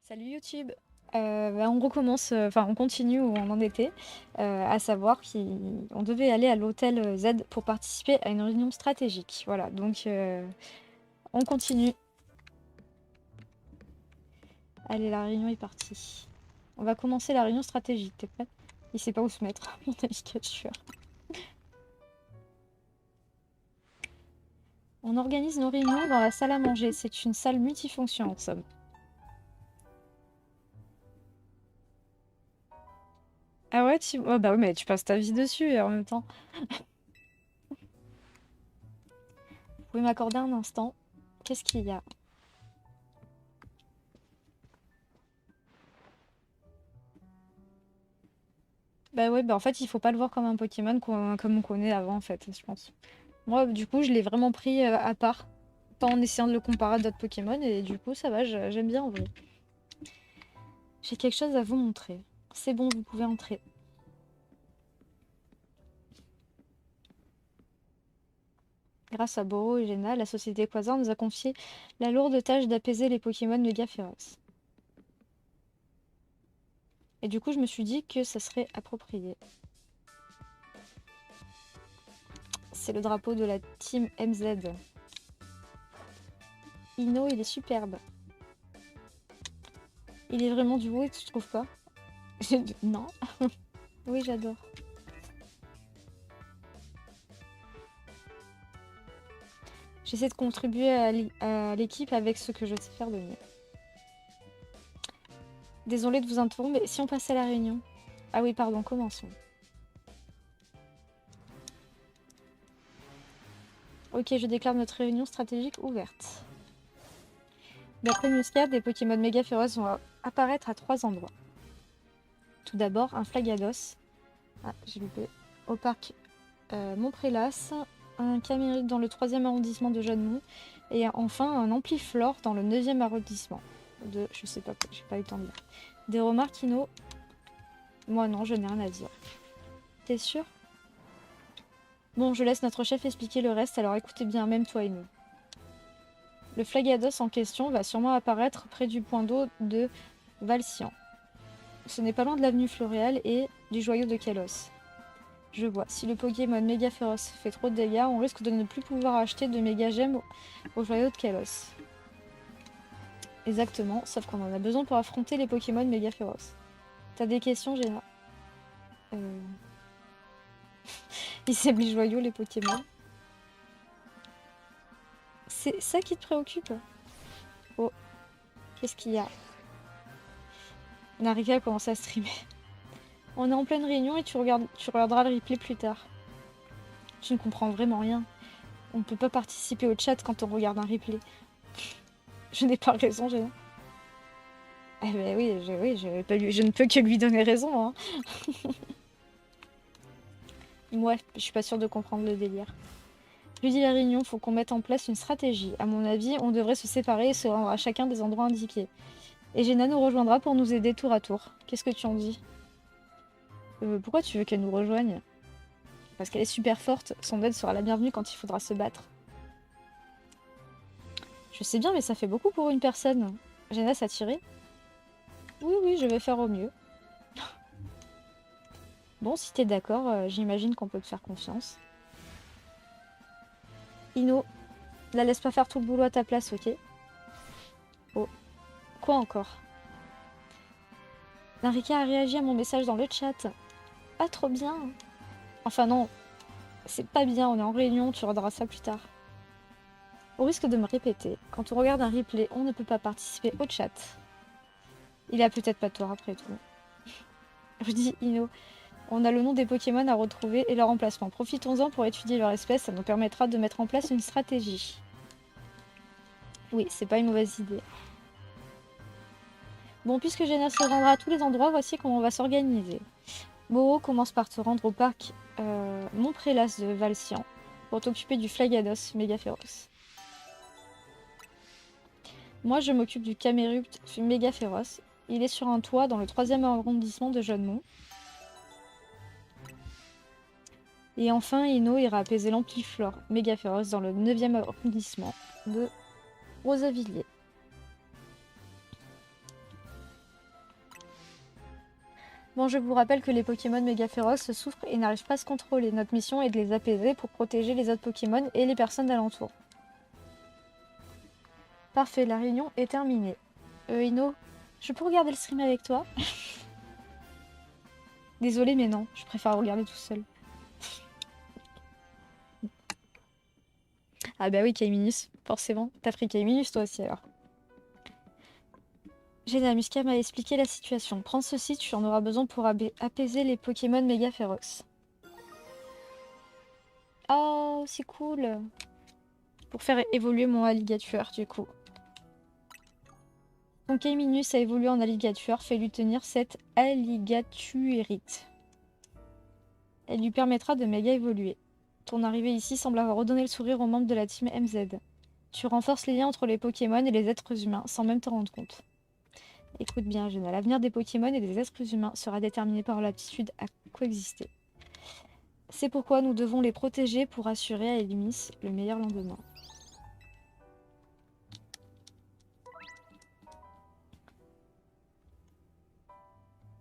Salut YouTube. On recommence, enfin on continue où on en était, à savoir qu'on devait aller à l'hôtel Z pour participer à une réunion stratégique. Voilà, donc on continue. Allez, la réunion est partie. On va commencer la réunion stratégique, t'es prête? Il sait pas où se mettre, mon navigateur. On organise nos réunions dans la salle à manger. C'est une salle multifonction en somme. Ah ouais, oh, bah ouais, mais tu passes ta vie dessus en même temps. Vous pouvez m'accorder un instant? Qu'est-ce qu'il y a? Bah ouais, bah en fait, il faut pas le voir comme un Pokémon comme on connaît avant, en fait, je pense. Moi, du coup, je l'ai vraiment pris à part, pas en essayant de le comparer à d'autres Pokémon, et du coup, ça va, j'aime bien en vrai. J'ai quelque chose à vous montrer. C'est bon, vous pouvez entrer. Grâce à Boro et Jenna, la société Quasar nous a confié la lourde tâche d'apaiser les Pokémon méga féroces. Et du coup, je me suis dit que ça serait approprié. C'est le drapeau de la team MZ. Ino, il est superbe. Il est vraiment du beau, tu trouves pas? Non. Oui, j'adore. J'essaie de contribuer à l'équipe avec ce que je sais faire de mieux. Désolée de vous interrompre, mais si on passait à la réunion. Ah oui, pardon, commençons. Ok, je déclare notre réunion stratégique ouverte. D'après Muscat, des Pokémon méga féroces vont apparaître à 3 endroits. Tout d'abord, un Flagados. Ah, j'ai loupé. Au parc Montprélas, un Camérique dans le 3e arrondissement de Jeannemont, et enfin un Ampliflore dans le 9e arrondissement. Je sais pas, j'ai pas eu le temps de lire. Des remarques, Ino? Moi non, je n'ai rien à dire. T'es sûr? Bon, je laisse notre chef expliquer le reste, alors écoutez bien, même toi et nous. Le Flagados en question va sûrement apparaître près du point d'eau de Valcian. Ce n'est pas loin de l'avenue Floréal et du joyau de Kalos. Je vois, si le Pokémon méga féroce fait trop de dégâts, on risque de ne plus pouvoir acheter de méga gemmes au joyau de Kalos. Exactement, sauf qu'on en a besoin pour affronter les Pokémon méga féroces. T'as des questions, Géna? Ils s'aiment les joyaux, les Pokémon. C'est ça qui te préoccupe? Oh, qu'est-ce qu'il y a? Narika a commencé à streamer. On est en pleine réunion et tu regarderas le replay plus tard. Je ne comprends vraiment rien. On ne peut pas participer au chat quand on regarde un replay. Je n'ai pas raison, j'ai... Eh ben oui, je ne peux que lui donner raison. Hein. Ouais, je suis pas sûre de comprendre le délire. Je lui dis la réunion, faut qu'on mette en place une stratégie. À mon avis, on devrait se séparer et se rendre à chacun des endroits indiqués. Et Jenna nous rejoindra pour nous aider tour à tour. Qu'est-ce que tu en dis? Pourquoi tu veux qu'elle nous rejoigne? Parce qu'elle est super forte, son aide sera la bienvenue quand il faudra se battre. Je sais bien, mais ça fait beaucoup pour une personne. Jenna s'est tirée? Oui, oui, je vais faire au mieux. Bon, si t'es d'accord, j'imagine qu'on peut te faire confiance. Ino, la laisse pas faire tout le boulot à ta place, ok? Oh, quoi encore? Narika a réagi à mon message dans le chat. Ah, trop bien! Enfin non, c'est pas bien, on est en réunion, tu regarderas ça plus tard. Au risque de me répéter, quand on regarde un replay, on ne peut pas participer au chat. Il a peut-être pas tort après tout. Je dis Ino, on a le nom des Pokémon à retrouver et leur emplacement. Profitons-en pour étudier leur espèce, ça nous permettra de mettre en place une stratégie. Oui, c'est pas une mauvaise idée. Bon, puisque Jenna se rendra à tous les endroits, voici comment on va s'organiser. Boro commence par te rendre au parc Montprélas de Valcian pour t'occuper du Flagados méga féroce. Moi, je m'occupe du Camérupt méga féroce. Il est sur un toit dans le 3e arrondissement de Jeannemont. Et enfin, Ino ira apaiser l'Ampliflore méga féroce dans le 9e arrondissement de Rosavilliers. Bon, je vous rappelle que les Pokémon méga féroces souffrent et n'arrivent pas à se contrôler. Notre mission est de les apaiser pour protéger les autres Pokémon et les personnes d'alentour. Parfait, la réunion est terminée. Ino, je peux regarder le stream avec toi? Désolée, mais non, je préfère regarder tout seul. Ah bah oui, Kaiminus, forcément. T'as pris Kaiminus toi aussi alors. Génial, Musca m'a expliqué la situation. Prends ceci, tu en auras besoin pour apaiser les Pokémon méga féroces. Oh, c'est cool. Pour faire évoluer mon alligator, du coup. Ton Kaiminus a évolué en alligator, fais-lui tenir cette alligatuérite. Elle lui permettra de méga évoluer. Ton arrivée ici semble avoir redonné le sourire aux membres de la team MZ. Tu renforces les liens entre les Pokémon et les êtres humains, sans même t'en rendre compte. Écoute bien, Jenna, l'avenir des Pokémon et des êtres humains sera déterminé par l'aptitude à coexister. C'est pourquoi nous devons les protéger pour assurer à Elimis le meilleur lendemain.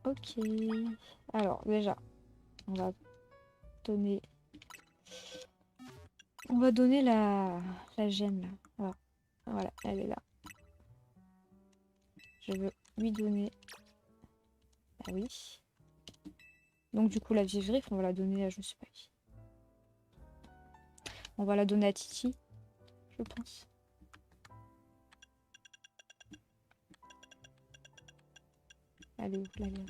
Ok. Alors, déjà, on va donner... On va donner la gemme, là. Alors, voilà, elle est là. Je veux lui donner... Ah oui. Donc du coup, la vive griffe, on va la donner à je sais pas qui. On va la donner à Titi, je pense. Elle est où, la vive?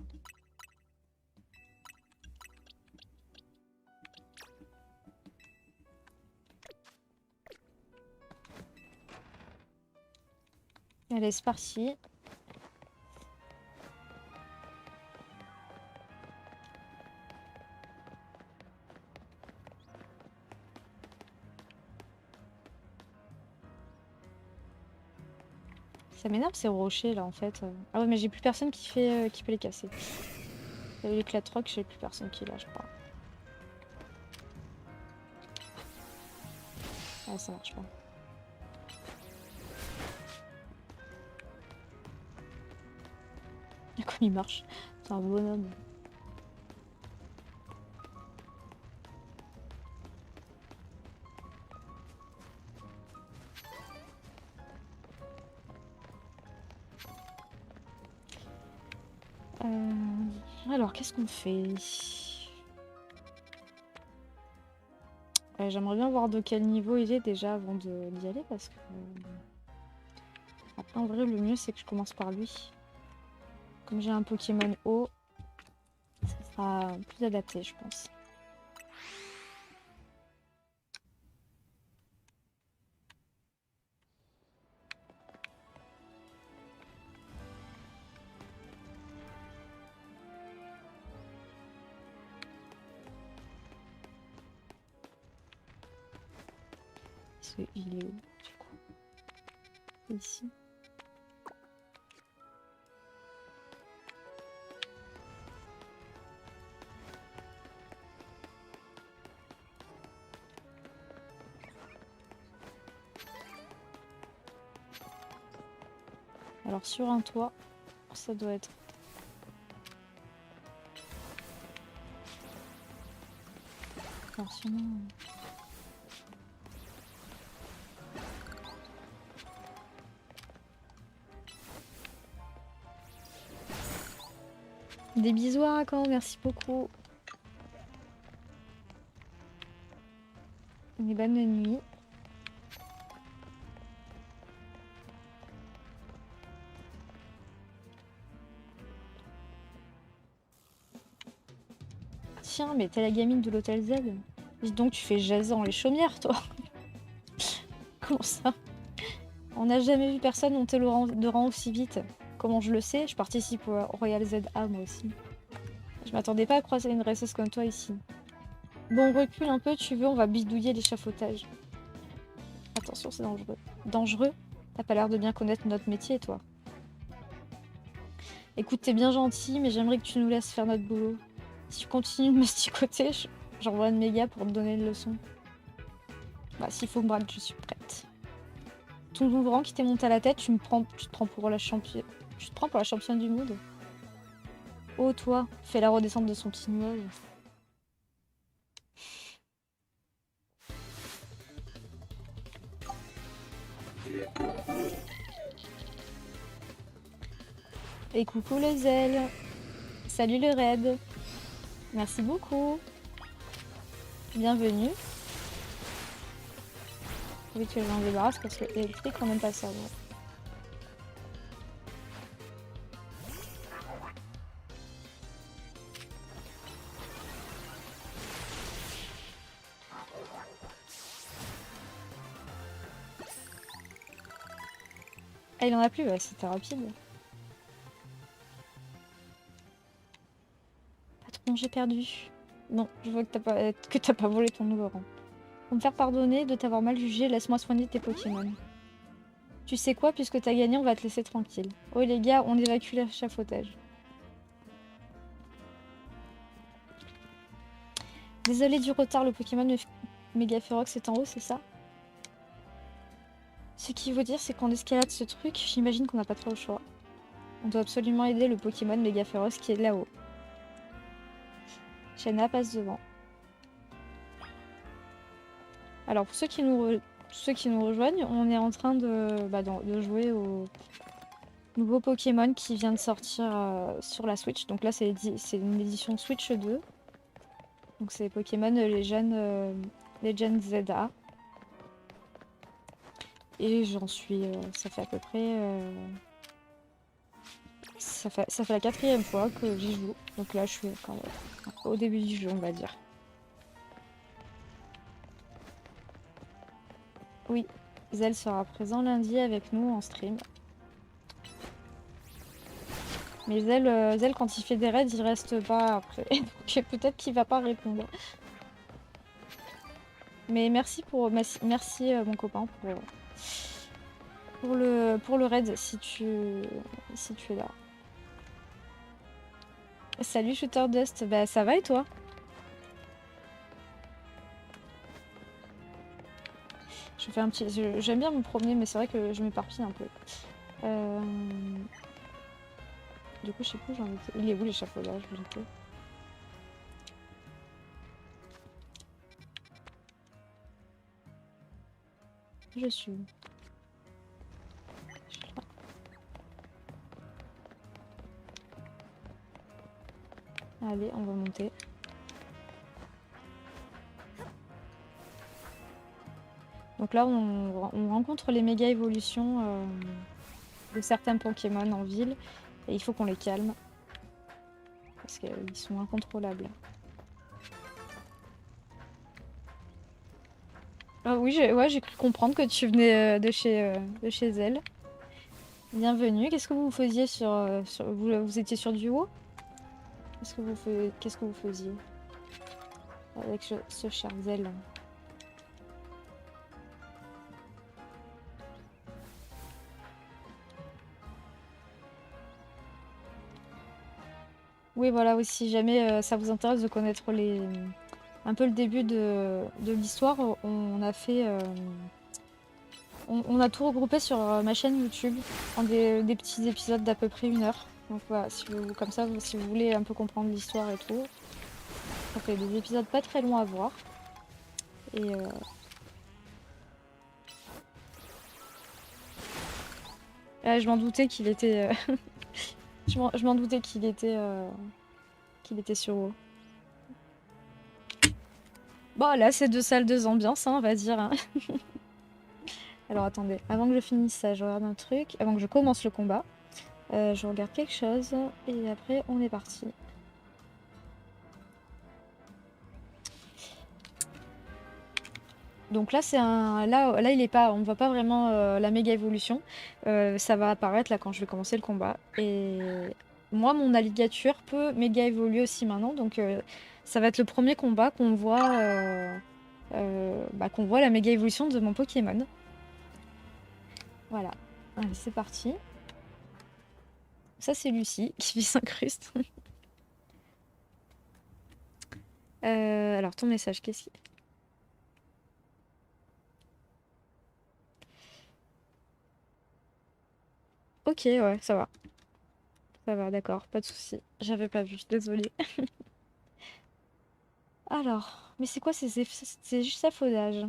Allez, c'est parti. Ça m'énerve ces rochers là en fait. Ah ouais mais j'ai plus personne qui peut les casser. Il y a eu l'éclat de roc, j'ai plus personne qui l'a je crois. Ah ça marche pas. Comme il marche. C'est un bonhomme. Alors qu'est-ce qu'on fait? J'aimerais bien voir de quel niveau il est déjà avant d'y aller parce que... Après en vrai le mieux c'est que je commence par lui. Comme j'ai un Pokémon haut, ça sera plus adapté je pense. Il est où du coup? Ici. Alors sur un toit, ça doit être... Alors sinon... Des bisous à Rakan, merci beaucoup. Une bonne nuit. Tiens, mais t'es la gamine de l'hôtel Z. Dis donc, tu fais jaser les chaumières, toi. Comment ça? On n'a jamais vu personne monter le rang de rang aussi vite. Comment je le sais? Je participe au Royal ZA, moi aussi. Je m'attendais pas à croiser une resseuse comme toi ici. Bon, on recule un peu, tu veux, on va bidouiller l'échafaudage. Attention, c'est dangereux. Dangereux? T'as pas l'air de bien connaître notre métier, toi. Écoute, t'es bien gentil, mais j'aimerais que tu nous laisses faire notre boulot. Si tu continues de me sticoter, j'envoie une méga pour te donner une leçon. Bah, s'il faut me braquer, je suis prête. Ton ouvrant qui t'est monté à la tête, tu te prends pour la championne du monde. Oh, toi, fais la redescente de son petit nuage. Et coucou les ailes. Salut le raid. Merci beaucoup. Bienvenue. Oui, tu en débarrasses parce que l'électrique, on n'aime pas ça. Ouais. Ah, il en a plus, ouais, c'était rapide. Patron, j'ai perdu. Non, je vois que t'as pas volé ton nouveau rang. Pour me faire pardonner de t'avoir mal jugé, laisse-moi soigner tes Pokémon. Tu sais quoi, puisque t'as gagné, on va te laisser tranquille. Oh les gars, on évacue l'échafaudage. Désolé du retard, le Pokémon Méga Ferox est en haut, c'est ça? Ce qui veut dire, c'est qu'on escalade ce truc, j'imagine qu'on n'a pas trop le choix. On doit absolument aider le Pokémon Méga Ferox qui est là-haut. Shanna passe devant. Alors pour ceux qui nous rejoignent, on est en train de jouer au nouveau Pokémon qui vient de sortir sur la Switch. Donc là c'est une édition Switch 2. Donc c'est Pokémon Legend ZA. Et j'en suis... ça fait à peu près... ça fait la 4e fois que j'y joue. Donc là je suis quand même au début du jeu on va dire. Oui, Zell sera présent lundi avec nous en stream. Mais Zell, quand il fait des raids, il reste pas après. Donc peut-être qu'il va pas répondre. Mais merci mon copain pour le raid si tu es là. Salut Shooter Dust, bah ça va et toi? Je fais un petit, j'aime bien me promener, mais c'est vrai que je m'éparpille un peu. Du coup, je sais plus où j'en étais. Il est où l'échafaudage? Je suis où? Allez, on va monter. Donc là, on rencontre les méga évolutions de certains Pokémon en ville. Et il faut qu'on les calme. Parce qu'ils sont incontrôlables. Ah oui, j'ai cru comprendre que tu venais de chez elle. Bienvenue. Qu'est-ce que vous faisiez vous étiez sur du haut? Qu'est-ce que vous faisiez avec ce cher Zell? Oui, voilà, oui, si jamais ça vous intéresse de connaître un peu le début de l'histoire, on a fait... on a tout regroupé sur ma chaîne YouTube en des petits épisodes d'à peu près 1 heure. Donc voilà, comme ça, si vous voulez un peu comprendre l'histoire et tout, ça fait des épisodes pas très longs à voir. Et je m'en doutais qu'il était... je m'en doutais qu'il était sur haut. Bon, là, c'est 2 salles, 2 ambiances, hein, on va dire. Hein. Alors, attendez. Avant que je finisse ça, je regarde un truc. Avant que je commence le combat, je regarde quelque chose. Et après, on est parti. Donc là, là, il est pas... On voit pas vraiment la méga évolution. Ça va apparaître là quand je vais commencer le combat. Et moi, mon alligator peut méga évoluer aussi maintenant. Donc, ça va être le premier combat qu'on voit... qu'on voit la méga évolution de mon Pokémon. Voilà. Allez, c'est parti. Ça, c'est Lucie qui s'incruste. Alors, ton message, qu'est-ce qu'il y a? Ok, ouais, ça va. Ça va, d'accord, pas de souci. J'avais pas vu, désolée. Alors, mais c'est quoi ces effets? C'est juste affoudage.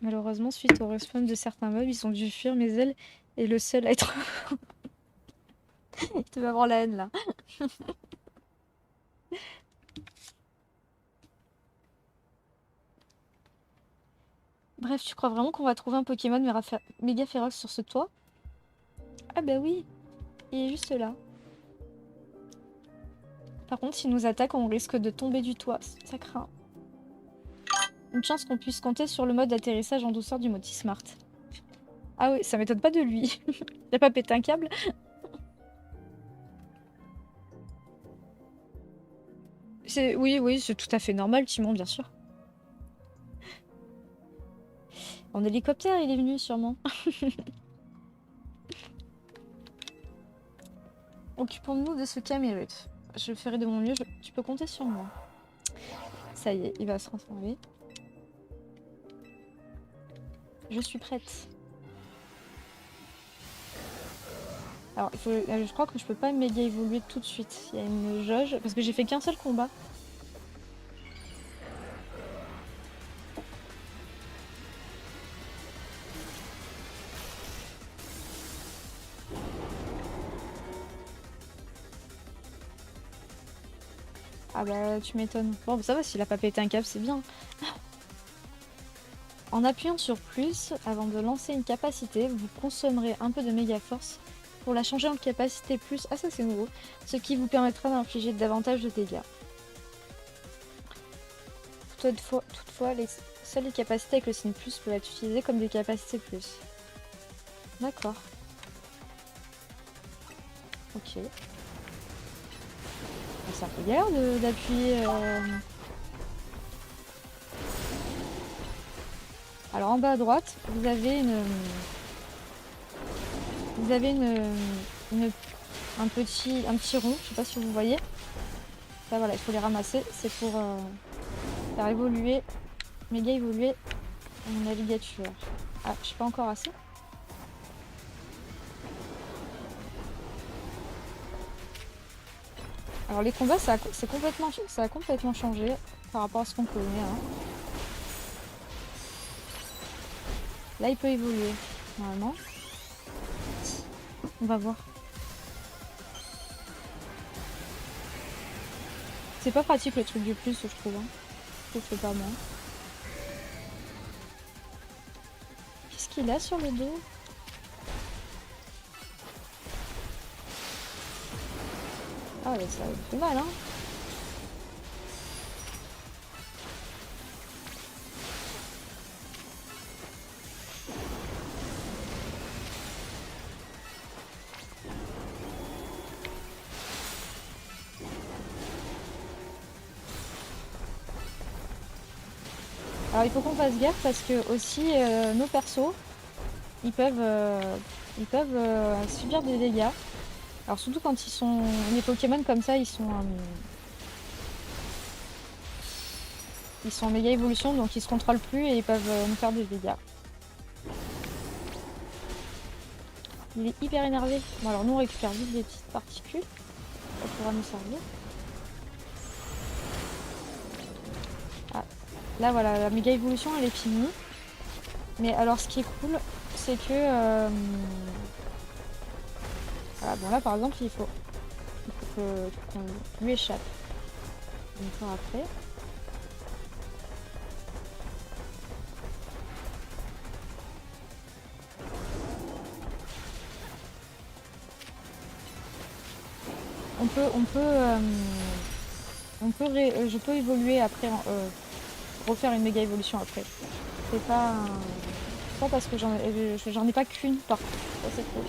Malheureusement, suite au respawn de certains mobs, ils ont dû fuir mes ailes et le seul à être... Tu vas avoir la haine là. Bref, tu crois vraiment qu'on va trouver un Pokémon méga féroce sur ce toit? Ah bah oui, il est juste là. Par contre, s'il nous attaque, on risque de tomber du toit. Ça craint. Une chance qu'on puisse compter sur le mode atterrissage en douceur du Moti Smart. Ah oui, ça m'étonne pas de lui. Il a pas pété un câble? Oui, oui, c'est tout à fait normal, Timon, bien sûr. En hélicoptère, il est venu, sûrement. Occupons-nous de ce Camerupt. Je ferai de mon mieux, tu peux compter sur moi. Ça y est, il va se transformer. Je suis prête. Alors, je crois que je peux pas méga évoluer tout de suite. Il y a une jauge, parce que j'ai fait qu'un seul combat. Ah bah, tu m'étonnes. Bon, ça va, s'il a pas pété un câble, c'est bien. En appuyant sur plus, avant de lancer une capacité, vous consommerez un peu de méga force pour la changer en capacité plus. Ah ça c'est nouveau. Ce qui vous permettra d'infliger davantage de dégâts. Toutefois, seules les capacités avec le signe plus peuvent être utilisées comme des capacités plus. D'accord. Ok. C'est un peu galère d'appuyer... Alors en bas à droite, vous avez un petit rond, je sais pas si vous voyez. Là voilà, il faut les ramasser. C'est pour faire évoluer, méga évoluer mon alligator. Ah, je suis pas encore assez. Alors les combats, ça a complètement changé par rapport à ce qu'on connaît. Hein. Là, il peut évoluer, normalement. On va voir. C'est pas pratique le truc du plus, je trouve. Hein. Je fais pas moi. Qu'est-ce qu'il a sur le dos? Ah ouais, ça fait mal, hein. Alors il faut qu'on fasse gaffe parce que aussi nos persos, ils peuvent subir des dégâts. Alors surtout quand ils sont... Les Pokémon comme ça, ils sont en méga évolution, donc ils se contrôlent plus et ils peuvent nous faire des dégâts. Il est hyper énervé. Bon alors nous on récupère vite des petites particules. Ça pourra nous servir. Ah, là voilà, la méga évolution elle est finie. Mais alors ce qui est cool, c'est que... Voilà, bon là par exemple il faut qu'on lui échappe. Une fois après. Je peux évoluer après, refaire une méga évolution après. C'est pas parce que j'en ai pas qu'une par contre. Ça c'est cool.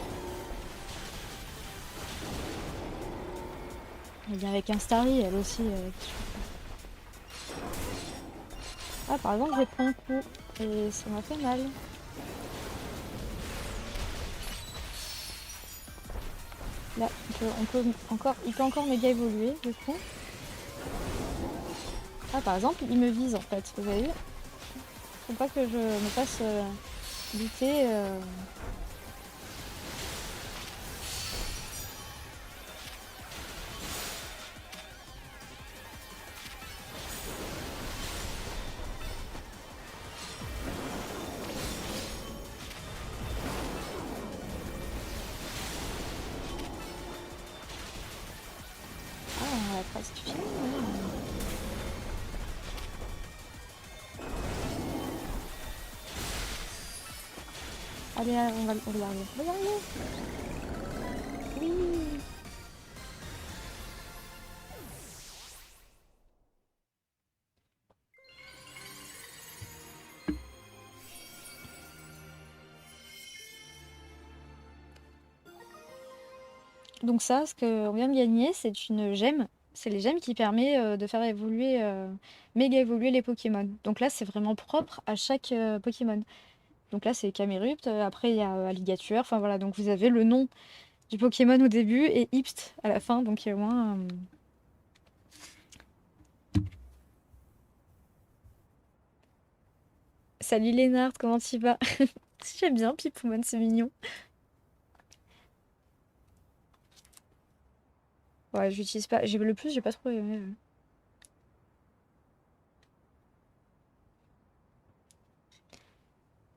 Et bien avec un Starly, elle aussi. Ah par exemple j'ai pris un coup et ça m'a fait mal. Là, il peut encore méga évoluer du coup. Ah par exemple, il me vise en fait, vous avez vu? Faut pas que je me fasse buter. Allez, on va y arriver. On va y arriver. Oui. Donc ça, ce qu'on vient de gagner, c'est une gemme. C'est les gemmes qui permet de faire évoluer, méga évoluer les Pokémon. Donc là, c'est vraiment propre à chaque Pokémon. Donc là, c'est Camerupt. Après, il y a Alligator. Enfin voilà, donc vous avez le nom du Pokémon au début et Ipt à la fin. Donc il y a au moins. Salut Lénard, comment tu vas? J'aime bien Pipoumon, c'est mignon. Ouais, j'utilise pas. J'ai le plus, j'ai pas trop aimé.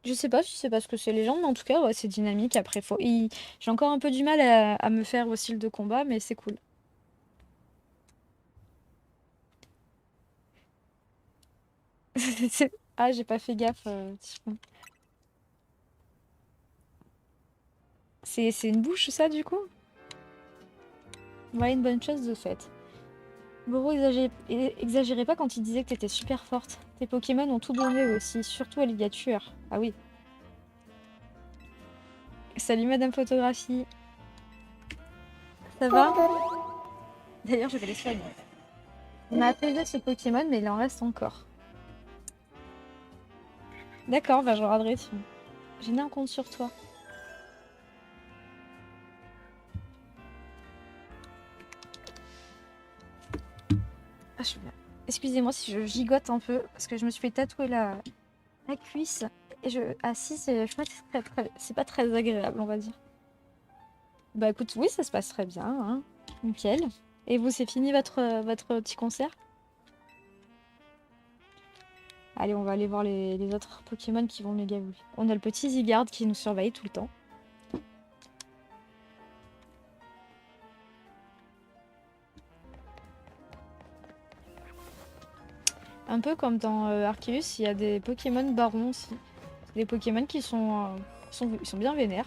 Je sais pas si c'est parce que c'est légende, mais en tout cas, ouais, c'est dynamique. Après, j'ai encore un peu du mal à me faire au style de combat, mais c'est cool. Ah, j'ai pas fait gaffe. Typhon. C'est une bouche, ça, du coup? Ouais, une bonne chose de fait. Goro, exagérez pas quand il disait que t'étais super forte. Tes Pokémon ont tout donné eux aussi, surtout Alligator. Ah oui. Salut Madame Photographie. Ça va? D'ailleurs, je vais les soigner. On a apaisé ce Pokémon, mais il en reste encore. D'accord, bah je regarderai. Tiens. J'ai mis un compte sur toi. Ah, excusez-moi si je gigote un peu, parce que je me suis fait tatouer la cuisse. Et je sais pas, c'est pas très agréable, on va dire. Bah écoute, oui, ça se passe très bien, hein. Nickel. Et vous, c'est fini votre petit concert? Allez, on va aller voir les autres Pokémon qui vont méga évoluer. On a le petit Zygarde qui nous surveille tout le temps. Un peu comme dans Arceus, il y a des Pokémon barons aussi. Des Pokémon qui ils sont bien vénères.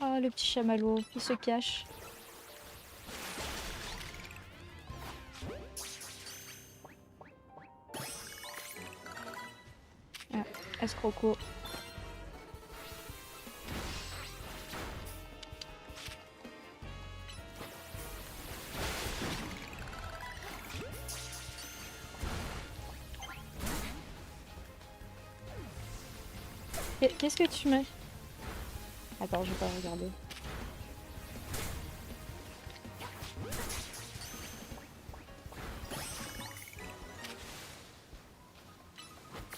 Ah, le petit chamallow qui se cache. Ah, escroco. Qu'est-ce que tu mets? Attends, je vais pas regarder.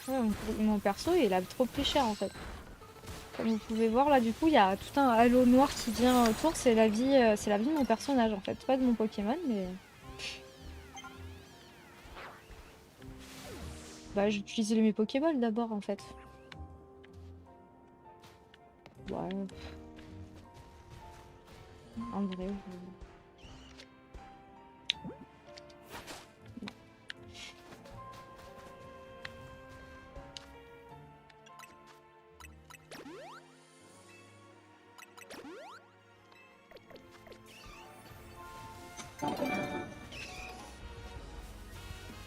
Ouais, mon perso, il a trop pris cher en fait. Comme vous pouvez voir là, du coup, il y a tout un halo noir qui vient autour. C'est la vie de mon personnage en fait, pas de mon Pokémon, mais bah j'utilisais mes Pokéballs d'abord en fait. Ouais, en vrai.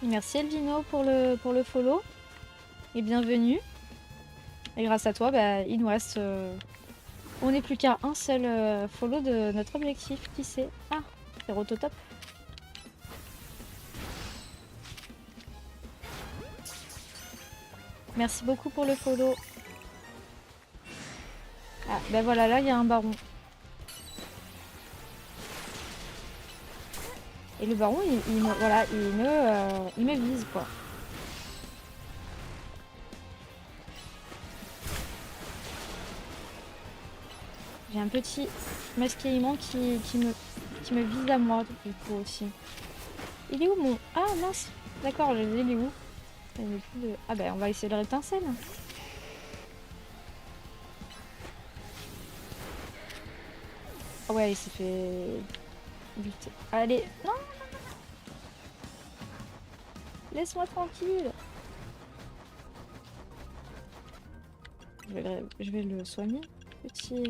Merci Elvino pour le follow et bienvenue. Et grâce à toi, bah, il nous reste. On n'est plus qu'à un seul follow de notre objectif. Qui c'est? Ah, c'est Rototop. Merci beaucoup pour le follow. Ah, ben voilà, là il y a un baron. Et le baron, voilà, il me vise quoi. J'ai un petit masqué-aimant qui me vise à moi du coup aussi. Il est où mon... Ah mince. D'accord, je dis il est où? Ah ben on va essayer de l'étincelle. Ah ouais, il s'est fait buter. Allez, non. Laisse-moi tranquille. Je vais le soigner. Petit...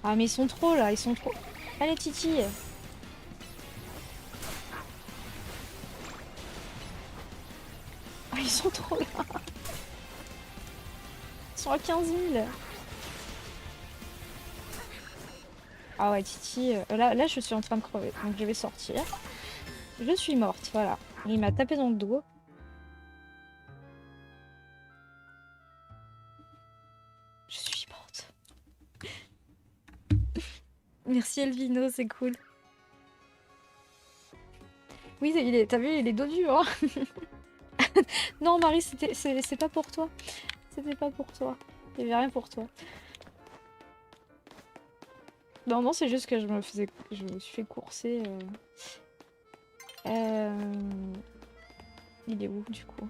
Ah mais ils sont trop là, ils sont trop... Allez Titi. Ah ils sont trop là. Ils sont à 15 000. Ah ouais Titi, là je suis en train de crever, donc je vais sortir. Je suis morte, voilà. Il m'a tapé dans le dos. Je suis morte. Merci Elvino, c'est cool. Oui, t'as vu, il est dodu, hein. Non, Marie, c'est pas pour toi. C'était pas pour toi. Il y avait rien pour toi. Non, c'est juste que je me suis fait courser. Il est où, du coup?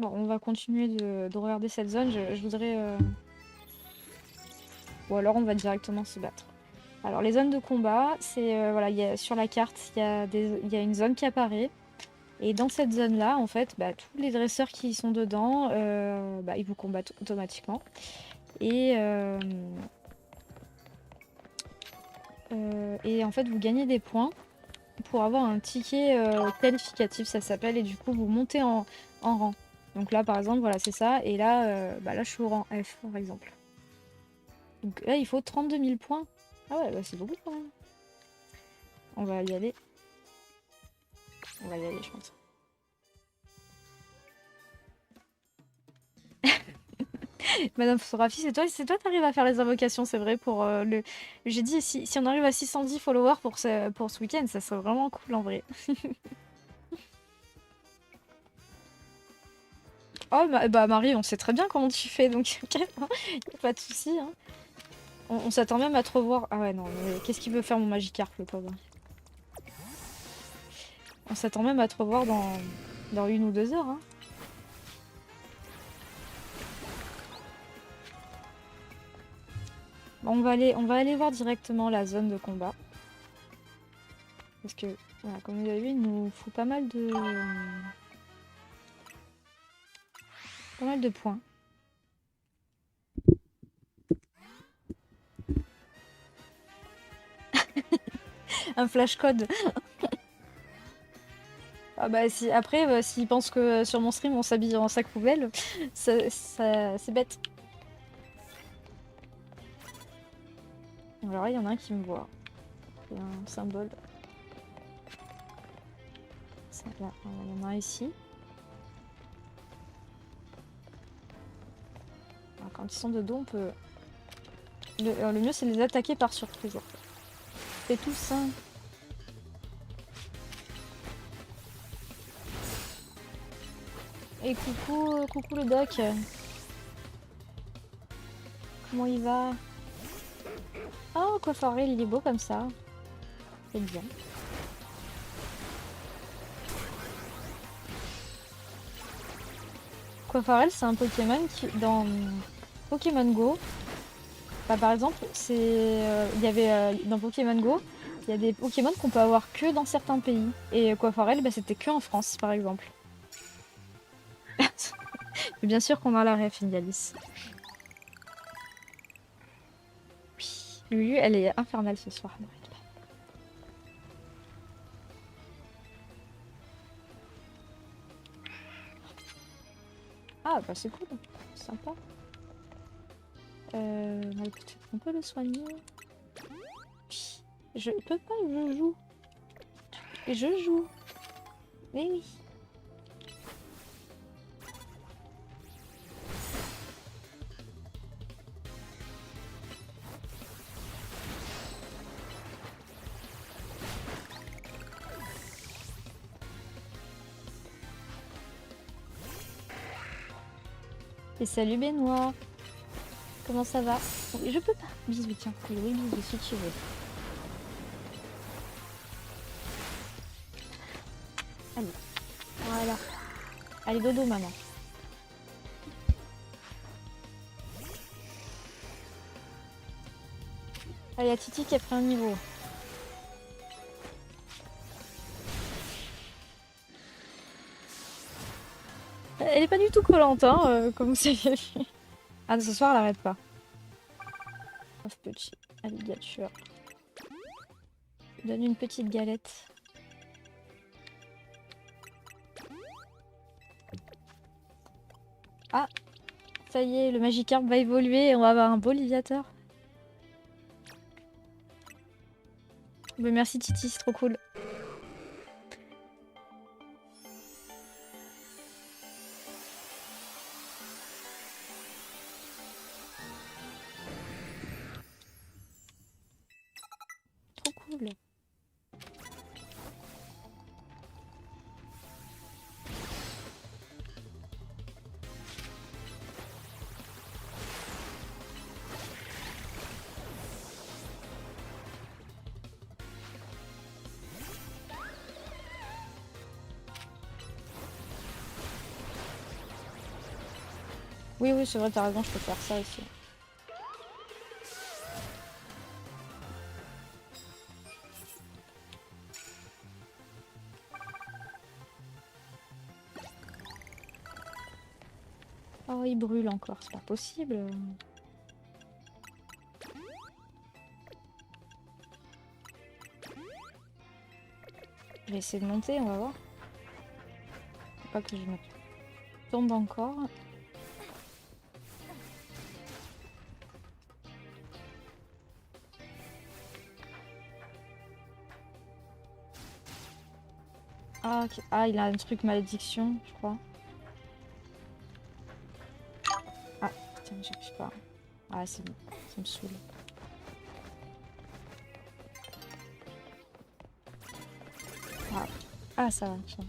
Bon, on va continuer de regarder cette zone. Je voudrais... Ou alors on va directement se battre. Alors les zones de combat, c'est voilà, sur la carte, il y a une zone qui apparaît. Et dans cette zone-là, en fait, bah, tous les dresseurs qui sont dedans, bah, ils vous combattent automatiquement. Et en fait, vous gagnez des points pour avoir un ticket qualificatif, ça s'appelle, et du coup, vous montez en rang. Donc là, par exemple, voilà, c'est ça. Et là, bah, là, je suis au rang F, par exemple. Donc là, il faut 32 000 points. Ah ouais, bah, c'est beaucoup quand même. On va y aller. On va y aller, je pense. Madame Photographie, c'est toi t'arrives à faire les invocations, c'est vrai, pour le... J'ai dit, si on arrive à 610 followers pour ce week-end, ça serait vraiment cool en vrai. Oh, bah Marie, on sait très bien comment tu fais, donc y a pas de souci. Hein. On s'attend même à te revoir. Ah ouais, non, mais qu'est-ce qu'il veut faire mon Magikarp, le pauvre? On s'attend même à te revoir dans 1 ou 2 heures. Hein. Bon, on va aller voir directement la zone de combat. Parce que, voilà, comme vous avez vu, il nous faut pas mal de points. Un flash code. Ah bah si, après, s'ils pensent que sur mon stream on s'habille en sac poubelle, c'est bête. Alors là, il y en a un qui me voit. Il y a un symbole. Là, il y en a un ici. Alors, quand ils sont de dos, on peut... Le mieux, c'est de les attaquer par surprise. C'est tout ça. Et coucou le doc. Comment il va? Oh, Coiffurel, il est beau comme ça. C'est bien. Coiffurel, c'est un Pokémon qui, dans Pokémon Go, bah, par exemple, il y avait dans Pokémon Go, il y a des Pokémon qu'on peut avoir que dans certains pays. Et Coiffurel, bah, c'était que en France, par exemple. Mais bien sûr qu'on a la ref, Indialis. Oui. Lulu, elle est infernale ce soir. N'arrête pas. Ah, bah c'est cool. Sympa. Bah, écoute, on peut le soigner. Je peux pas, je joue. Et je joue. Mais oui. Et salut Benoît. Comment ça va? Je peux pas. Bisous, tiens. Oui, bisous si tu veux. Allez. Voilà. Allez, dodo, maman. Ah, il y a Titi qui a pris un niveau. Elle est pas du tout collante, hein, comme vous savez. Ah, ce soir, elle arrête pas. Petit alligator. Donne une petite galette. Ah, ça y est, le Magikarp va évoluer et on va avoir un beau Liviator. Mais merci Titi, c'est trop cool. Trop cool. Oui, oui, c'est vrai, t'as raison, je peux faire ça aussi. Oh, il brûle encore, c'est pas possible. Je vais essayer de monter, on va voir. Faut pas que je me tombe encore. Ah, ok. Ah, il a un truc malédiction, je crois. Ah, putain, j'arrive pas. Ah, c'est bon, ça me saoule. Ah, ah ça va, ça va.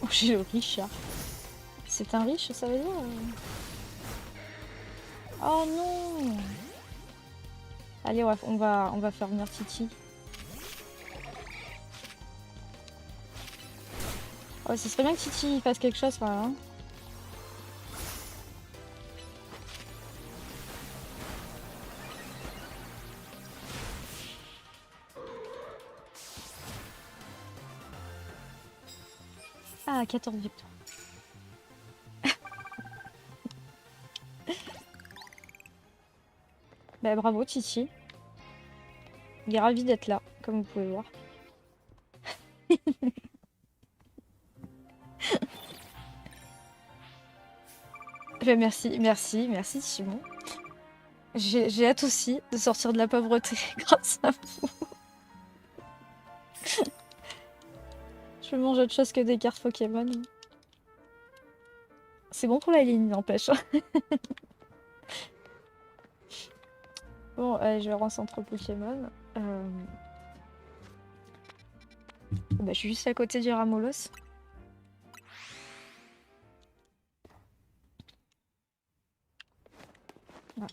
Oh, j'ai le Richard. C'est un riche, ça veut dire Oh non. Allez, on va faire venir Titi. Oh, ce serait bien que Titi fasse quelque chose, quand même. Hein. Ah, 14 victoires. Bah, bravo Titi. Il est ravi d'être là, comme vous pouvez voir. Bah, merci, merci, merci Simon. J'ai hâte aussi de sortir de la pauvreté grâce à vous. Je mange autre chose que des cartes Pokémon. C'est bon pour la ligne, n'empêche. Bon, je vais recentrer Pokémon. Bah, je suis juste à côté du Ramolos. Ah.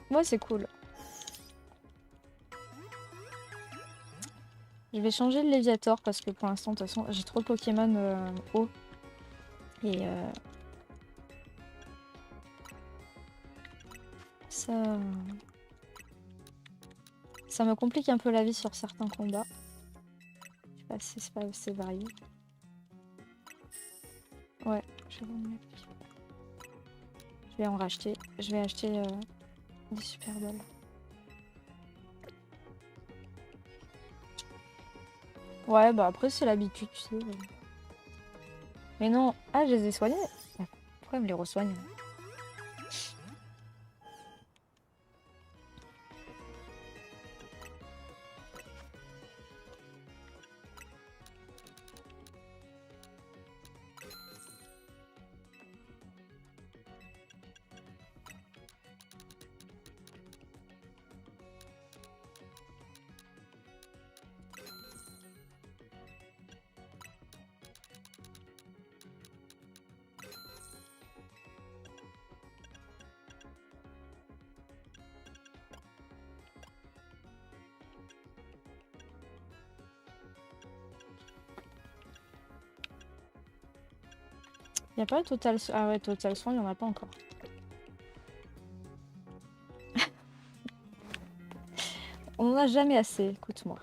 Ouais, c'est cool. Je vais changer le Léviator parce que pour l'instant, de toute façon, j'ai trop de Pokémon haut. Et ça me complique un peu la vie sur certains combats. Je sais pas si c'est pas assez varié. Ouais, je vais en racheter. Je vais acheter des super balles. Ouais, bah après, c'est l'habitude, tu sais. Mais non. Ah, je les ai soignés. Pourquoi elle me les resoigne? Y a pas le total... Ah ouais, total soin, il y en a pas encore. On en a jamais assez, écoute-moi.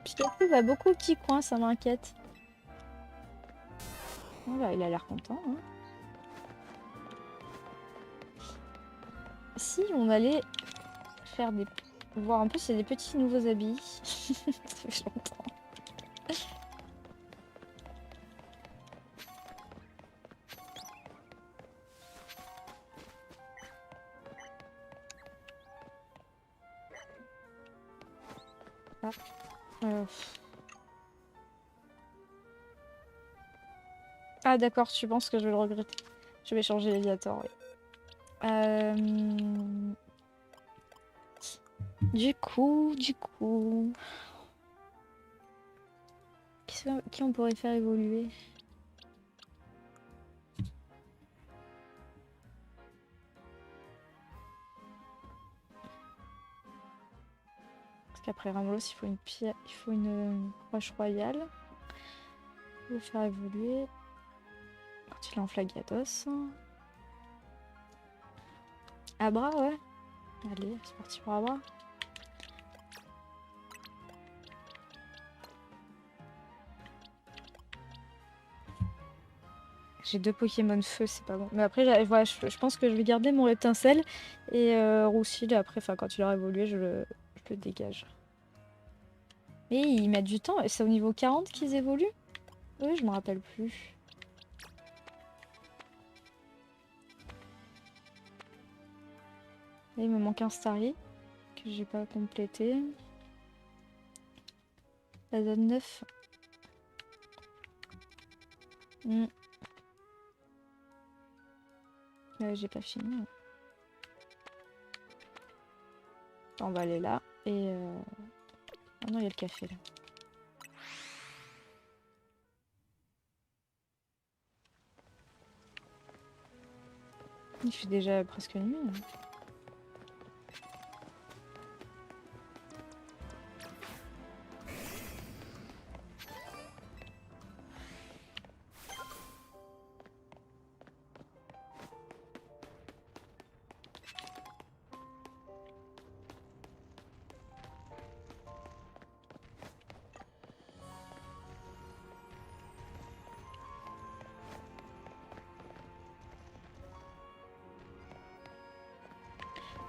Pikachu va beaucoup au petit coin, ça m'inquiète. Oh bah, il a l'air content. Hein. Si on allait faire des... voir un peu s'il y a des petits nouveaux habits. Ça fait longtemps. Ah, ah d'accord, tu penses que je vais le regretter. Je vais changer Léviator, oui. Du coup... Qui on pourrait faire évoluer? Parce qu'après Ramlos, il faut une pierre, il faut une roche royale. On va faire évoluer. Quand il est en Flagiatos. Abra, ouais. Allez, c'est parti pour Abra. J'ai 2 Pokémon feu, c'est pas bon. Mais après, voilà, je pense que je vais garder mon étincelle. Et Roussil, après, quand il aura évolué, je le dégage. Mais ils mettent du temps. C'est au niveau 40 qu'ils évoluent? Oui, je me rappelle plus. Là, il me manque un Starry que j'ai pas complété. La zone 9. J'ai pas fini. On va aller là. Et... Ah non, il y a le café là. Il fait déjà presque nuit. Hein.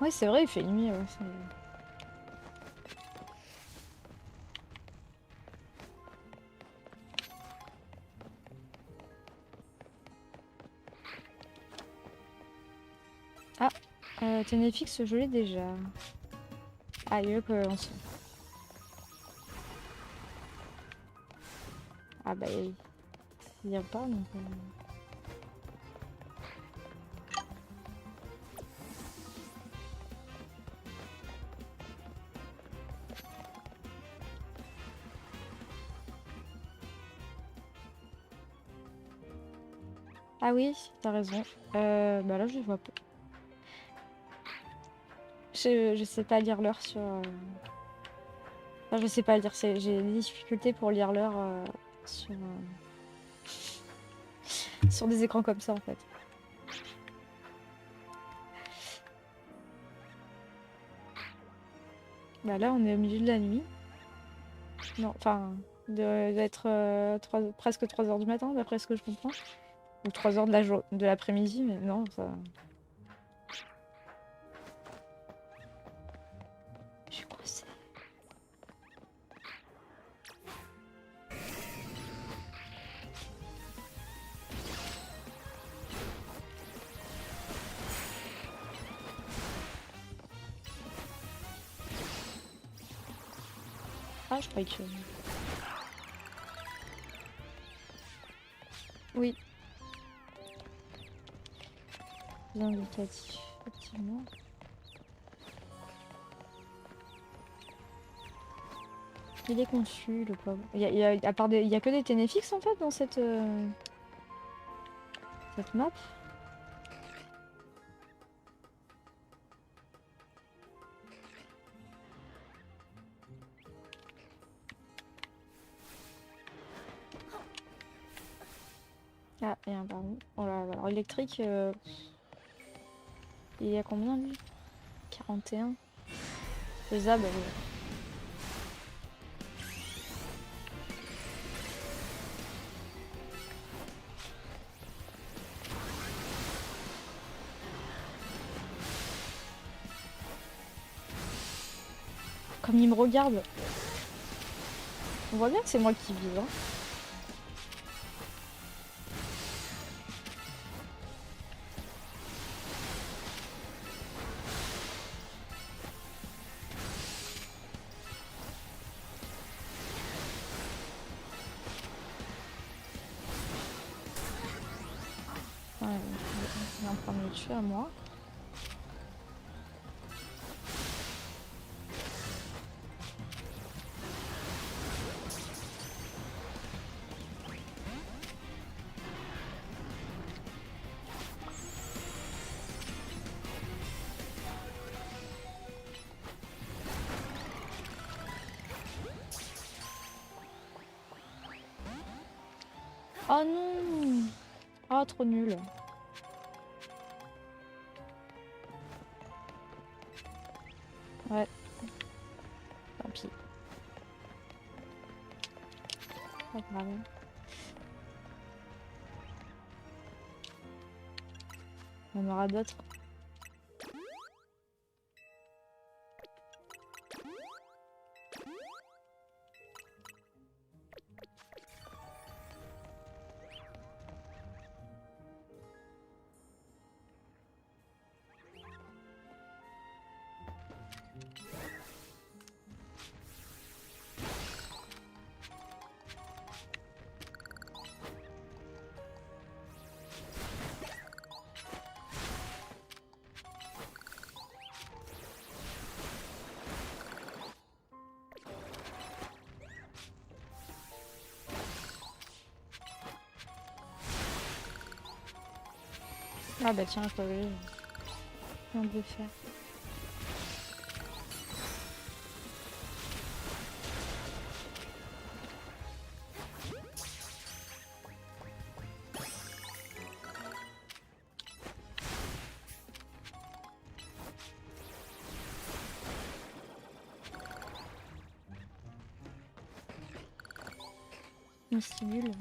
Ouais, c'est vrai, il fait nuit. Ouais, ah, Ténéfix, je l'ai déjà. Ah, il est on se... Ah bah, il vient pas, donc... Ah oui, t'as raison. Bah là, je vois pas. Je sais pas lire l'heure sur... Enfin, je sais pas lire, j'ai des difficultés pour lire l'heure sur... sur des écrans comme ça, en fait. Bah là, on est au milieu de la nuit. Non, enfin, d'être presque 3 h du matin, d'après ce que je comprends. Ou 3 h de l'après-midi, mais non, ça... Ah, je croyais que... Oui. Plus indicatif, effectivement. Il est conçu, le pauvre. Il y a, à part il y a que des TNFX en fait dans cette map. Ah, il y a un baron. Oh là là, alors électrique, il y a combien lui? 41. Faisable, oui. Comme il me regarde. On voit bien que c'est moi qui vise. Hein. Ouais, il est en train de me tuer à moi. Oh non! Oh, trop nul. Ouais. Tant pis. Pas grave. Il y en aura d'autres. Ah bah tiens, je viens de le faire. Une stimule.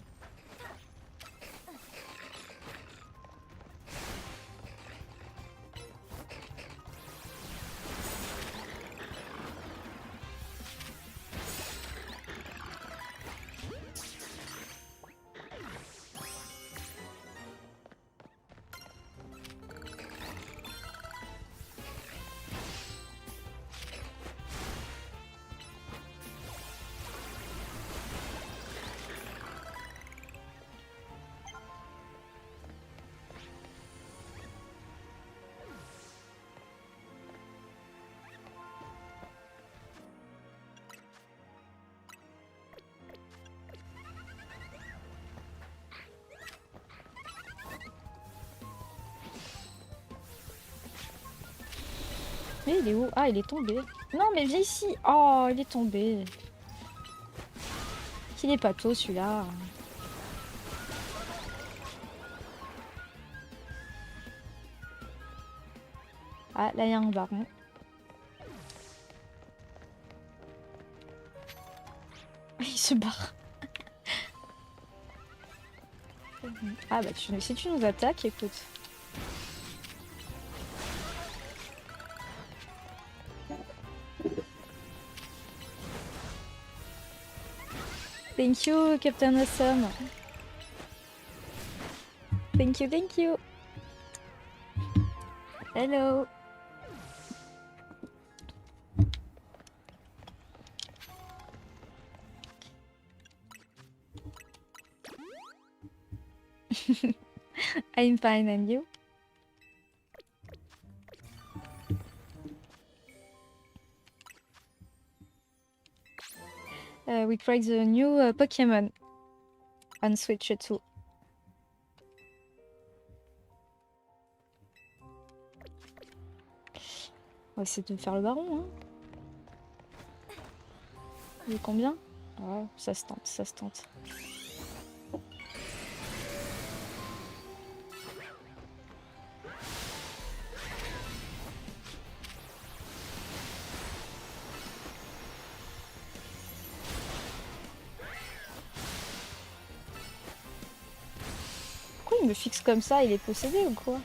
Mais il est où? Ah, il est tombé. Non, mais viens ici. Oh, il est tombé. Il est pas tôt celui-là. Ah, là, il y a un baron. Il se barre. Ah, bah, si tu nous attaques, écoute. Thank you, Captain Awesome. Thank you, thank you. Hello. I'm fine, and you? We tried the new Pokemon on Switch 2. On va essayer de faire le baron, hein. Il est combien? Oh, ça se tente, ça se tente. Pourquoi il me fixe comme ça? Il est possédé ou quoi?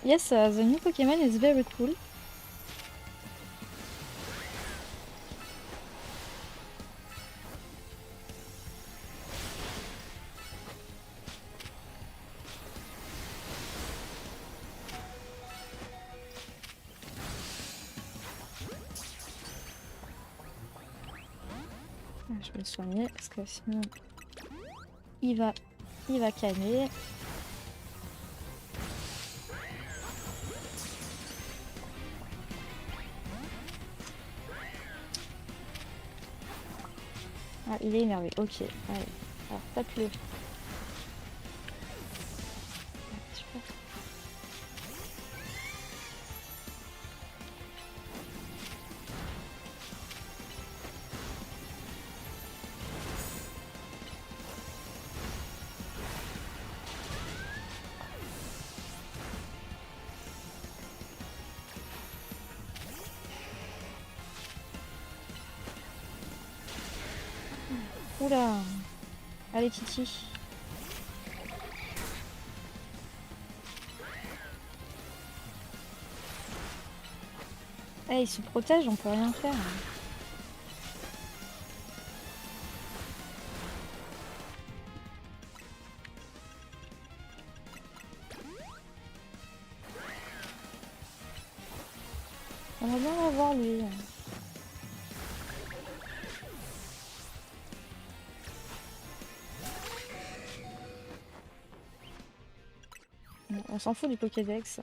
Yes, the new Pokemon is very cool. Je vais le soigner parce que sinon il va calmer. Ah, il est énervé, ok. Allez, alors tape-le. Super. Oula. Allez Titi. Eh, il se protège, on peut rien faire. On va bien l'avoir lui. On s'en fout du Pokédex.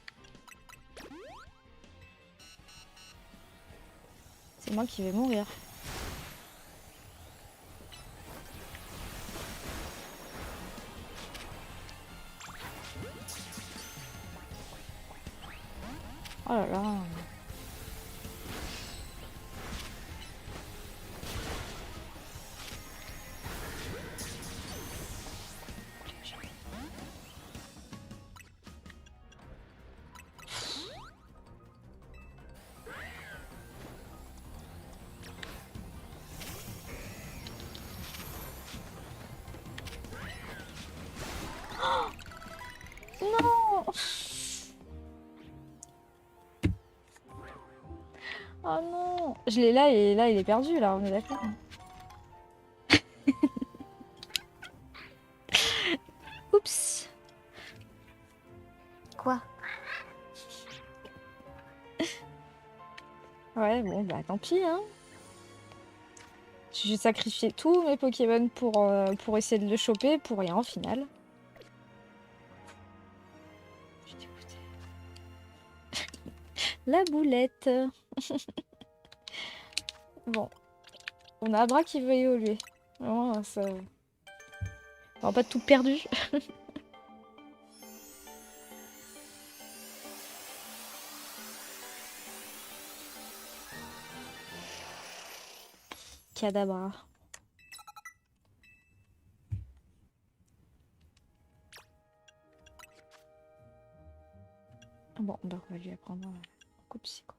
C'est moi qui vais mourir. Oh là là. Non. Oh non. Je l'ai là et là il est perdu là, on est d'accord. Oups. Quoi? Ouais, bon, bah tant pis, hein. J'ai sacrifié tous mes Pokémon pour essayer de le choper, pour rien au final. Je suis dégoûtée. La boulette. Bon. On a Abra qui veut évoluer. Vraiment, ça... On n'a pas tout perdu. Kadabra. Bon, bah on va lui apprendre un coup psycho.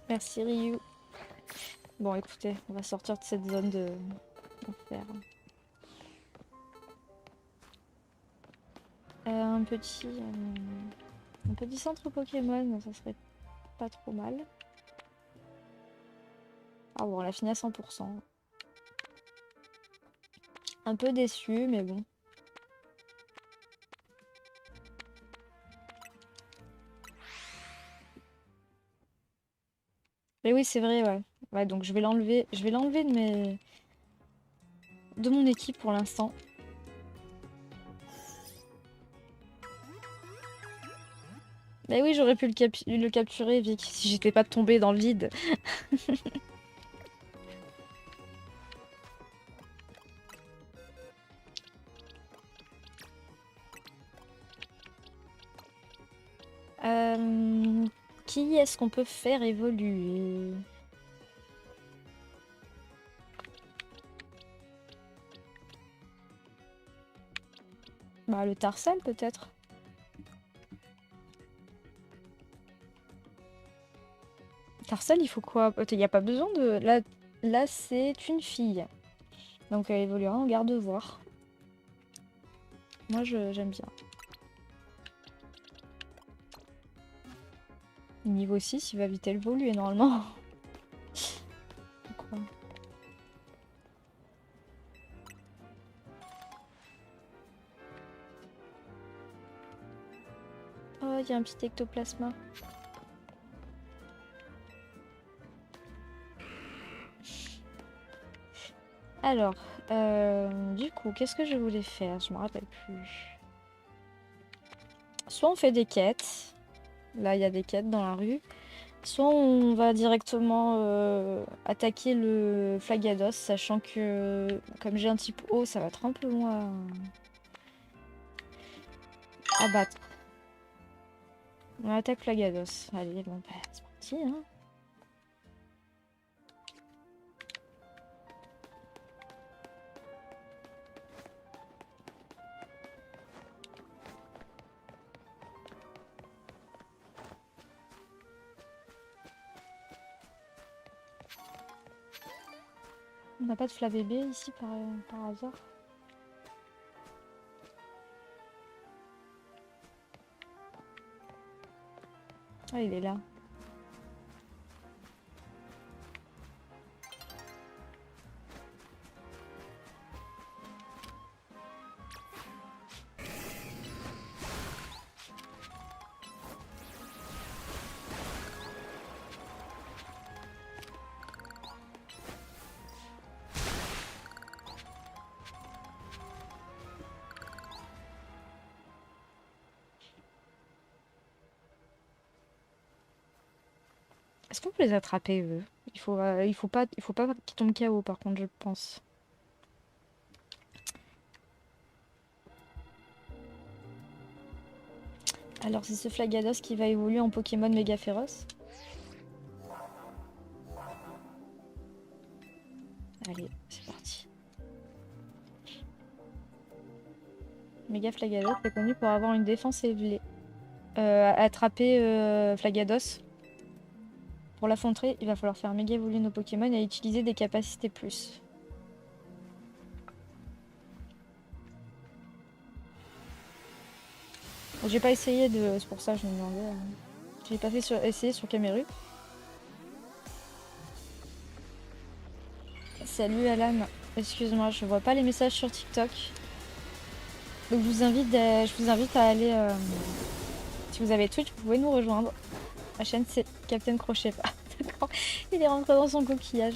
Merci Ryu. Bon écoutez, on va sortir de cette zone de enfer. Un petit centre Pokémon, ça serait pas trop mal. Ah bon, on l'a fini à 100%. Un peu déçu, mais bon. Mais oui, c'est vrai, ouais. Ouais, donc je vais l'enlever. Je vais l'enlever de mon équipe pour l'instant. Mais oui, j'aurais pu le capturer, Vic, si j'étais pas tombée dans le vide. Qui est-ce qu'on peut faire évoluer? Bah, le Tarsal, peut-être. Tarsal, il faut quoi? Il n'y a pas besoin de... Là c'est une fille. Donc elle évoluera en garde-voir. Moi, j'aime bien. Niveau 6, il va vite évoluer, normalement. Pourquoi? Oh, il y a un petit ectoplasma. Alors, du coup, qu'est-ce que je voulais faire? Je me rappelle plus. Soit on fait des quêtes. Là, il y a des quêtes dans la rue. Soit on va directement attaquer le Flagados, sachant que comme j'ai un type haut, ça va être un peu loin à battre. On attaque Flagados. Allez, bon, bah, c'est parti, hein. On n'a pas de Flabébé ici par hasard? Ah, il est là. Est-ce qu'on peut les attraper, eux? Il faut pas qu'ils tombent KO, par contre, je pense. Alors, c'est ce Flagados qui va évoluer en Pokémon méga féroce. Allez, c'est parti. Méga Flagados est connu pour avoir une défense élevée. Attraper Flagados. Pour l'affronter, il va falloir faire méga évoluer nos Pokémon et utiliser des capacités plus. J'ai pas essayé de... C'est pour ça que je me demandais. J'ai pas fait essayer sur Cameru. Salut Alan. Excuse-moi, je vois pas les messages sur TikTok. Donc je vous invite à aller... si vous avez Twitch, vous pouvez nous rejoindre. La chaîne c'est Captain Crochet. D'accord. Il est rentré dans son coquillage.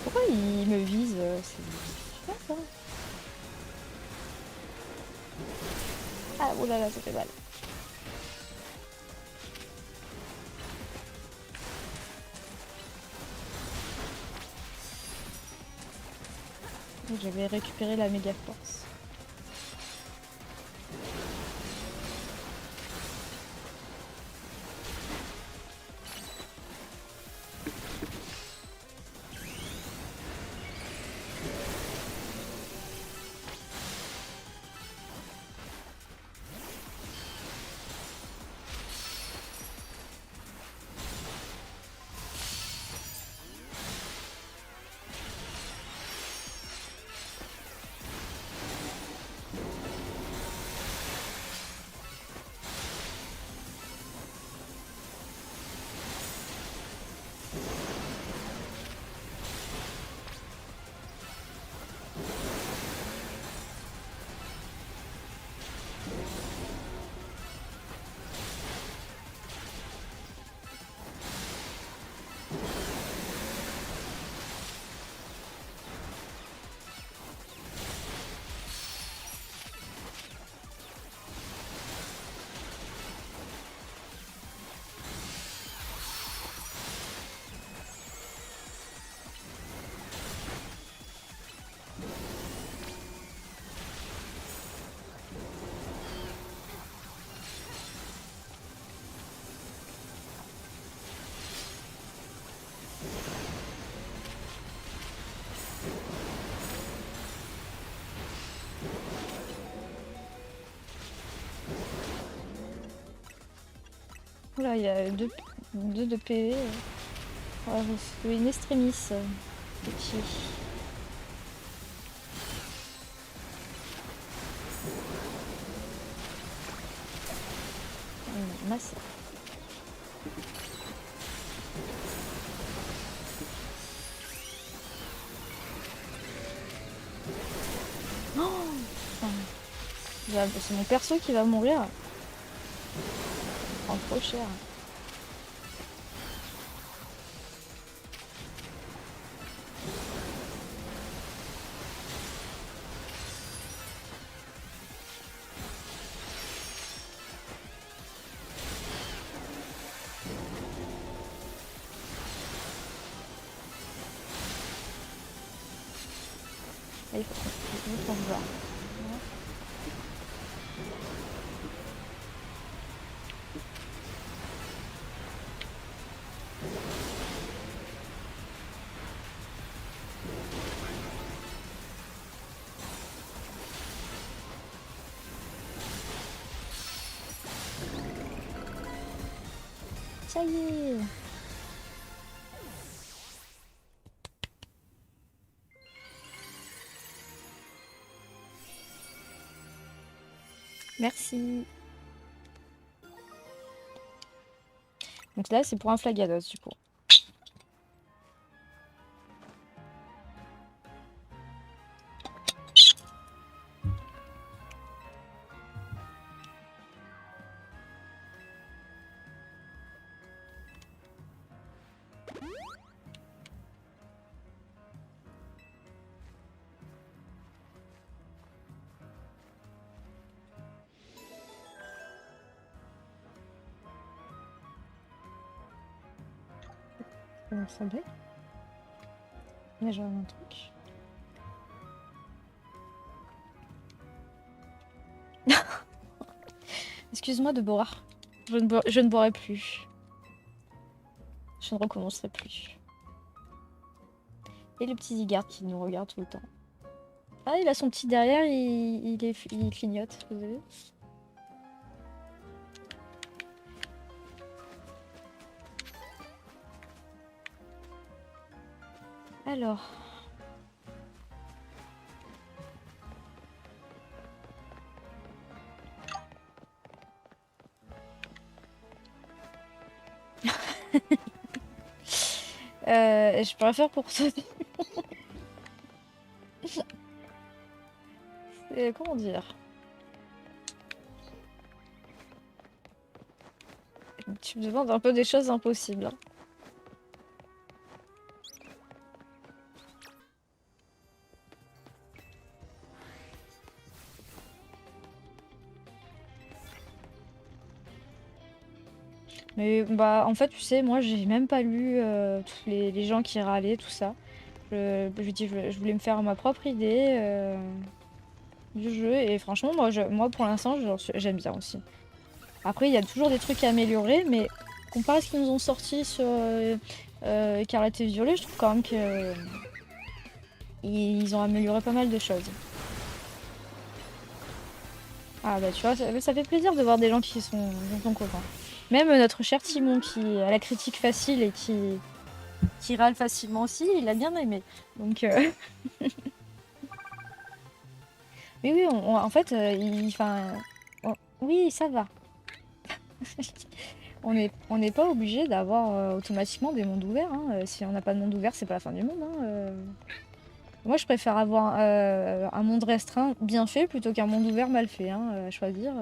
Pourquoi il me vise? C'est pas ça. Ah, oulala, ça fait mal. J'avais récupéré la méga force. Voilà, il y a deux de PV. Voilà, une extremis. Petit. Masse. Oh, c'est mon perso qui va mourir. Prend trop cher. Là, il faut qu'on se barre. Ça y est. Merci. Donc là, c'est pour un Flagados, du coup. Ça brille. Là, j'ai un truc. Excuse-moi de boire. Je ne boirai plus. Je ne recommencerai plus. Et le petit Zygarde qui nous regarde tout le temps. Ah, il a son petit derrière, il clignote, vous avez vu? Alors. Je préfère pour ça. Comment dire? Tu me demandes un peu des choses impossibles. Hein. Mais bah en fait tu sais moi j'ai même pas lu tous les gens qui râlaient tout ça. Je voulais me faire ma propre idée du jeu et franchement moi pour l'instant j'aime bien aussi. Après il y a toujours des trucs à améliorer mais comparé à ce qu'ils nous ont sorti sur Écarlate et Violet je trouve quand même que ils ont amélioré pas mal de choses. Ah bah tu vois ça fait plaisir de voir des gens qui sont contents. Même notre cher Timon qui a la critique facile et qui râle facilement aussi, il a bien aimé. Donc, mais oui, en fait, oui, ça va. On n'est pas obligé d'avoir automatiquement des mondes ouverts. Hein. Si on n'a pas de monde ouvert, c'est pas la fin du monde. Hein. Moi, je préfère avoir un monde restreint bien fait plutôt qu'un monde ouvert mal fait. Hein, à choisir.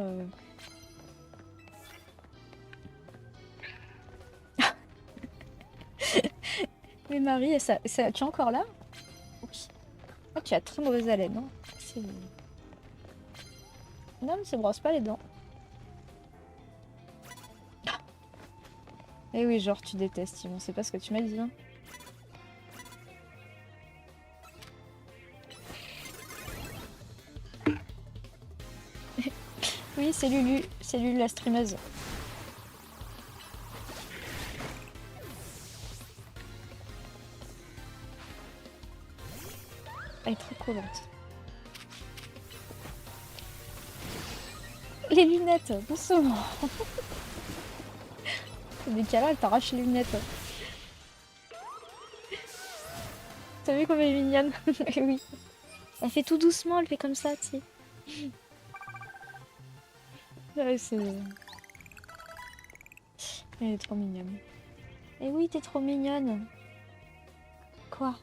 Mais Marie, tu es encore là? Oui. Oh, tu as très mauvaise haleine. Hein. Non, mais ça brosse pas les dents. Eh oui, genre tu détestes, Simon, c'est pas ce que tu m'as dit. Hein. Oui, c'est Lulu la streameuse. Elle est trop collante. Les lunettes, doucement. Des câlins, elle t'arrache les lunettes. T'as vu comme elle est mignonne? Oui. Elle fait tout doucement, elle fait comme ça, tu sais. Ouais, c'est... Elle est trop mignonne. Et oui, t'es trop mignonne. Quoi?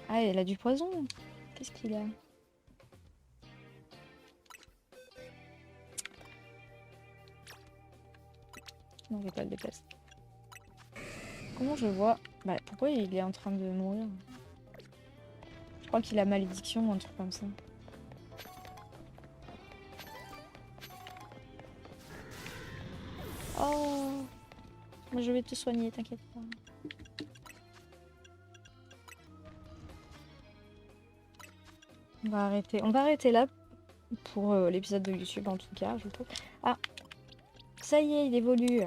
Ah, elle a du poison. Qu'est-ce qu'il a? Non, je vais pas le déplacer. Comment je vois? Bah, pourquoi il est en train de mourir? Je crois qu'il a malédiction ou un truc comme ça. Oh! Moi, je vais te soigner, t'inquiète pas. On va arrêter là pour l'épisode de YouTube en tout cas, je trouve. Ah! Ça y est, il évolue.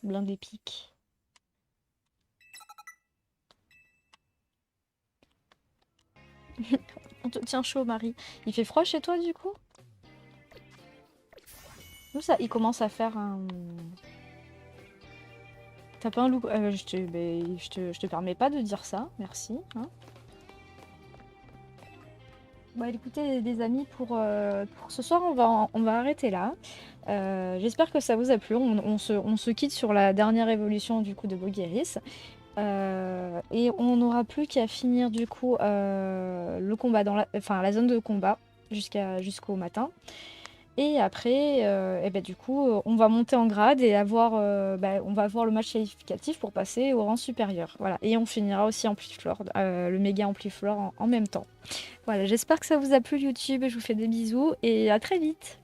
Blindé pique. On te tient chaud, Marie. Il fait froid chez toi, du coup? Nous, ça, il commence à faire un... T'as pas un loup... je te permets pas de dire ça, merci. Hein. Bah écoutez les amis, pour ce soir, on va arrêter là. J'espère que ça vous a plu. On se quitte sur la dernière évolution du coup de Bogueris. Et on n'aura plus qu'à finir du coup le combat dans la zone de combat jusqu'au matin. Et après, du coup, on va monter en grade et on va avoir le match qualificatif pour passer au rang supérieur. Voilà. Et on finira aussi Ampliflore, le méga Ampliflore en même temps. Voilà, j'espère que ça vous a plu YouTube. Je vous fais des bisous et à très vite.